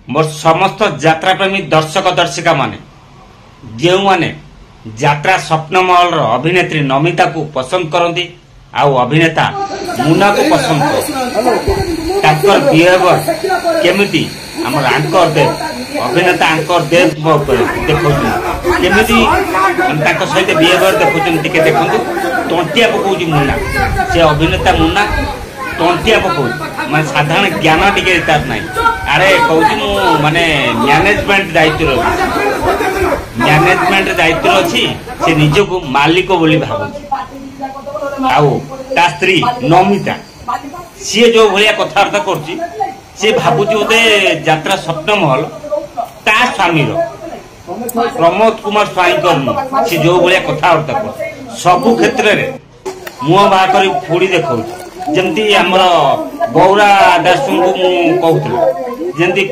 मोर समस्त यात्रा प्रेमी दर्शक दर्शिका माने जो माने यात्रा स्वप्न महल अभिनेत्री नमिता को पसंद करती आउ अभिनेता मुन्ना को पसंद कर बिहेवियर केमिटी आमर आंकर देव अभिनेता आंकर देव देखो केमिटी सहित बिहेवियर देखुं देखु तंटिया पकाऊ मुन्ना से अभिनेता मुन्ना तंटिया पकाऊ मैं साधारण ज्ञान टिके तार ना अरे कहूँ माने मैनेजमेंट दायित्व अच्छी से निजक मालिक बोली भावुँ आउ ता स्त्री नमिता सी जो भाया कथबार्ता कर भावुची बोधे यात्रा स्वप्न महल ता स्वामी प्रमोद कुमार स्वाईकर सी जो भाया कथबार्ता कर सबु क्षेत्र में मुह बाहर कर फोड़ी देखा जमती आमर गौरा दास को कहूँ जमती